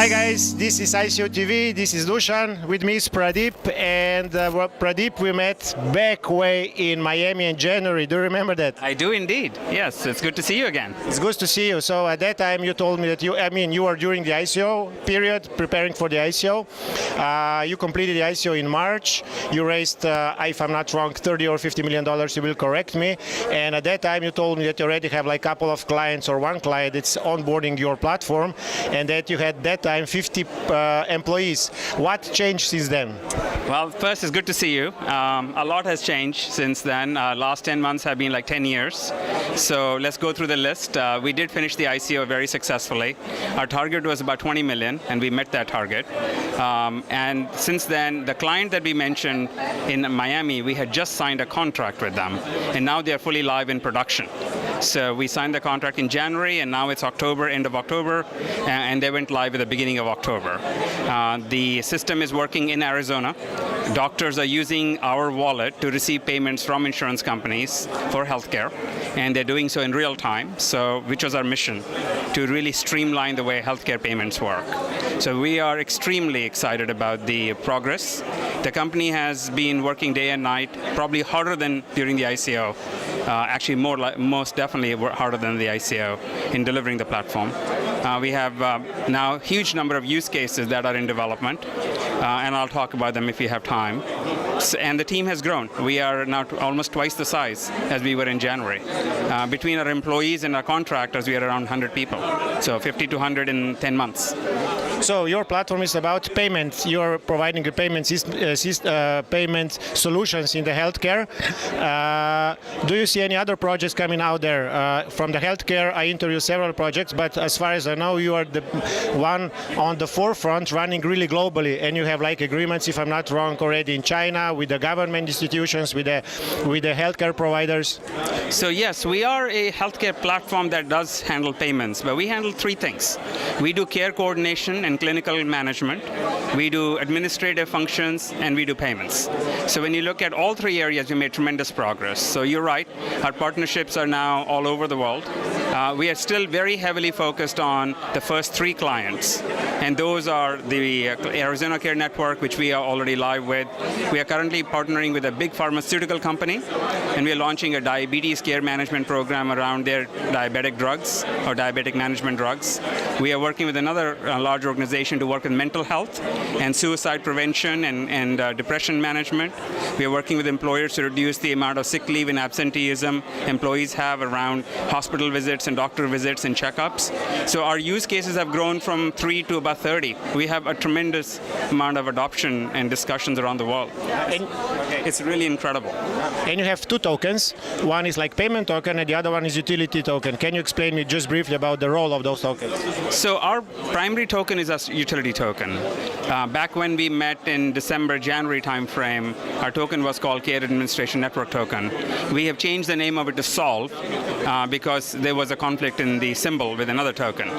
Hi guys, this is ICO TV, this is Dushan, with me is Pradeep, and Pradeep we met back way in Miami in January. Do you remember that? I do indeed. Yes, it's good to see you again. It's good to see you. So at that time you told me that you were during the ICO period, preparing for the ICO. You completed the ICO in March. You raised, if I'm not wrong, $30 or $50 million, you will correct me. And at that time you told me that you already have like a couple of clients or one client that's onboarding your platform, and that you had that time 50 employees. What changed since then? Well, first, it's good to see you. A lot has changed since then. Last 10 months have been like 10 years. So let's go through the list. We did finish the ICO very successfully. Our target was about 20 million, and we met that target. And since then, the client that we mentioned in Miami, we had just signed a contract with them, and now they're fully live in production. So we signed the contract in January, and now it's October, end of October, and they went live at the beginning of October. The system is working in Arizona. Doctors are using our wallet to receive payments from insurance companies for healthcare, and they're doing so in real time, which was our mission, to really streamline the way healthcare payments work. So we are extremely excited about the progress. The company has been working day and night, probably harder than during the ICO. Actually, most definitely harder than the ICO in delivering the platform. We have now a huge number of use cases that are in development, and I'll talk about them if we have time. And the team has grown. We are now almost twice the size as we were in January. Between our employees and our contractors, we are around 100 people. So 50 to 100 in 10 months. So your platform is about payments. You are providing the payment solutions in the healthcare. Do you see any other projects coming out there? From the healthcare, I interviewed several projects, but as far as I know, you are the one on the forefront running really globally, and you have like agreements, if I'm not wrong, already in China with the government institutions, with the healthcare providers. So yes, we are a healthcare platform that does handle payments, but we handle three things. We do care coordination and clinical management. We do administrative functions, and we do payments. So when you look at all three areas, we made tremendous progress. So you're right, our partnerships are now all over the world. We are still very heavily focused on the first three clients, and those are the Arizona Care Network, which we are already live with. We are currently partnering with a big pharmaceutical company, and we are launching a diabetes care management program around their diabetic drugs or diabetic management drugs. We are working with another large organization to work with mental health and suicide prevention and depression management. We are working with employers to reduce the amount of sick leave and absenteeism employees have around hospital visits and doctor visits and checkups. So our use cases have grown from 3 to about 30. We have a tremendous amount of adoption and discussions around the world. It's really incredible. And you have two tokens. One is like payment token, and the other one is utility token. Can you explain me just briefly about the role of those tokens? So our primary token is a utility token. Back when we met in December, January timeframe, our token was called Care Administration Network Token. We have changed the name of it to Solve because there was a conflict in the symbol with another token.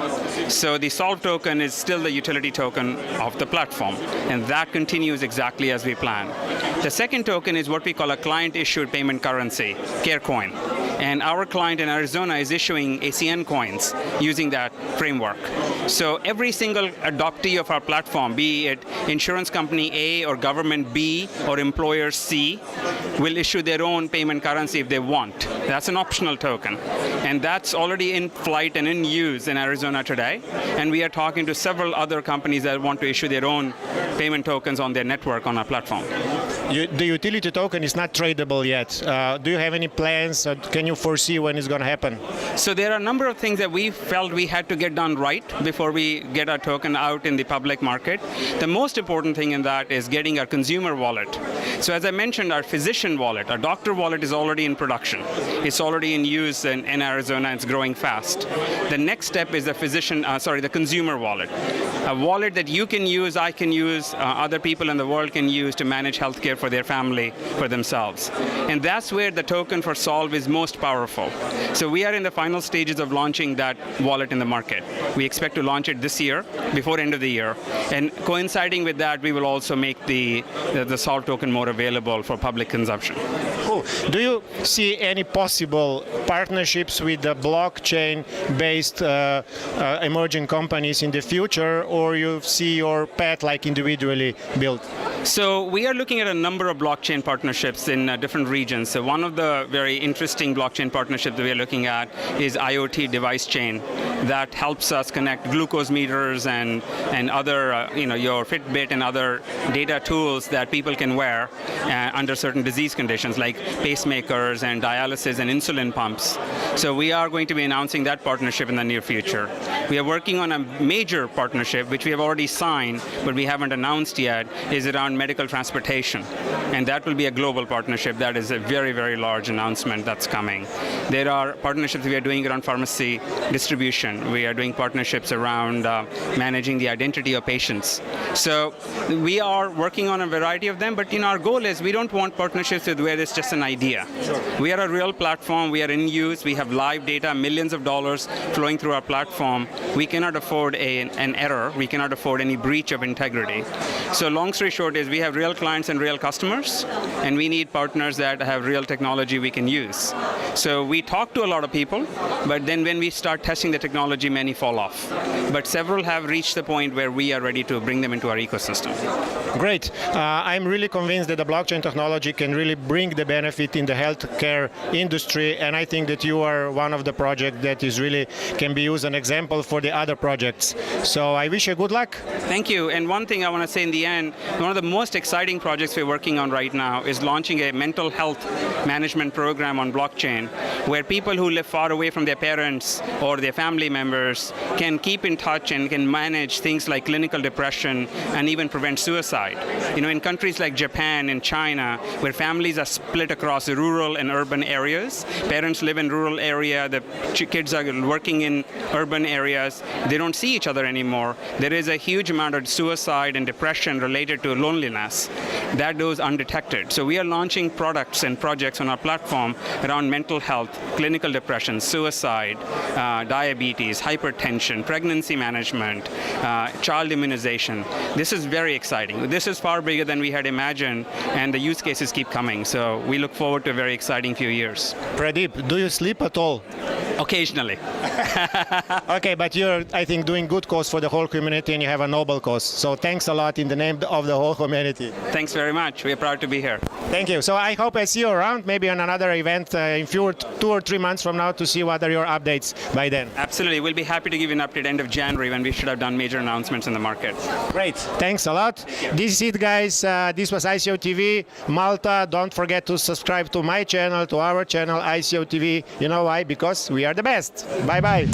So the Solve token is still the utility token of the platform, and that continues exactly as we planned. The second token is what we call a client-issued payment currency, CareCoin. And our client in Arizona is issuing ACN coins using that framework. So every single adoptee of our platform, be it insurance company A or government B or employer C, will issue their own payment currency if they want. That's an optional token. And that's already in flight and in use in Arizona today. And we are talking to several other companies that want to issue their own payment tokens on their network on our platform. The utility token is not tradable yet. Do you have any plans? Can you foresee when it's going to happen? So there are a number of things that we felt we had to get done right before we get our token out in the public market. The most important thing in that is getting our consumer wallet. So as I mentioned, our physician wallet, our doctor wallet is already in production. It's already in use in Arizona. It's growing fast. The next step is the consumer wallet. A wallet that you can use, I can use, other people in the world can use to manage healthcare for their family, for themselves. And that's where the token for Solve is most powerful. So we are in the final stages of launching that wallet in the market. We expect to launch it this year, before end of the year. And coinciding with that, we will also make the Solve token more available for public consumption. Cool. Do you see any possible partnerships with the blockchain-based emerging companies in the future, or you see your pet like individually built? So we are looking at a number of blockchain partnerships in different regions. So one of the very interesting blockchain partnerships that we are looking at is IoT device chain that helps us connect glucose meters and other, your Fitbit and other data tools that people can wear under certain disease conditions like pacemakers and dialysis and insulin pumps. So we are going to be announcing that partnership in the near future. We are working on a major partnership, which we have already signed, but we haven't announced yet, is around medical transportation. And that will be a global partnership. That is a very, very large announcement that's coming. There are partnerships we are doing around pharmacy distribution. We are doing partnerships around managing the identity of patients. So we are working on a variety of them, but our goal is we don't want partnerships with where it's just an idea. Sure. We are a real platform. We are in use. We have live data, millions of dollars flowing through our platform. We cannot afford an error. We cannot afford any breach of integrity. So long story short is we have real clients and real customers, and we need partners that have real technology we can use. So we talk to a lot of people, but then when we start testing the technology, many fall off. But several have reached the point where we are ready to bring them into our ecosystem. Great. I'm really convinced that the blockchain technology can really bring the benefit in the healthcare industry, and I think that you are one of the projects that is really can be used as an example for the other projects. So I wish you good luck. Thank you. And one thing I want to say in the end, one of the most exciting projects we're working on right now is launching a mental health management program on blockchain, where people who live far away from their parents or their family members can keep in touch and can manage things like clinical depression and even prevent suicide. In countries like Japan and China, where families are split across rural and urban areas, parents live in rural area, the kids are working in urban areas, they don't see each other anymore. There is a huge amount of suicide and depression related to loneliness that goes undetected. So we are launching products and projects on our platform around mental health, clinical depression, suicide, diabetes, hypertension, pregnancy management, child immunization. This is very exciting. This is far bigger than we had imagined, and the use cases keep coming. So we look forward to a very exciting few years. Pradeep, do you sleep at all? Occasionally. Okay, but you're, I think, doing good cause for the whole community, and you have a noble cause. So thanks a lot in the name of the whole humanity. Thanks very much. We are proud to be here. Thank you. So I hope I see you around, maybe on another event in 2 or 3 months from now to see what are your updates by then. Absolutely. We'll be happy to give you an update end of January when we should have done major announcements in the market. Great. Thanks a lot. This is it, guys. This was ICO TV Malta. Don't forget to subscribe to my channel, to our channel, ICO TV. You know why? Because we are the best. Bye-bye.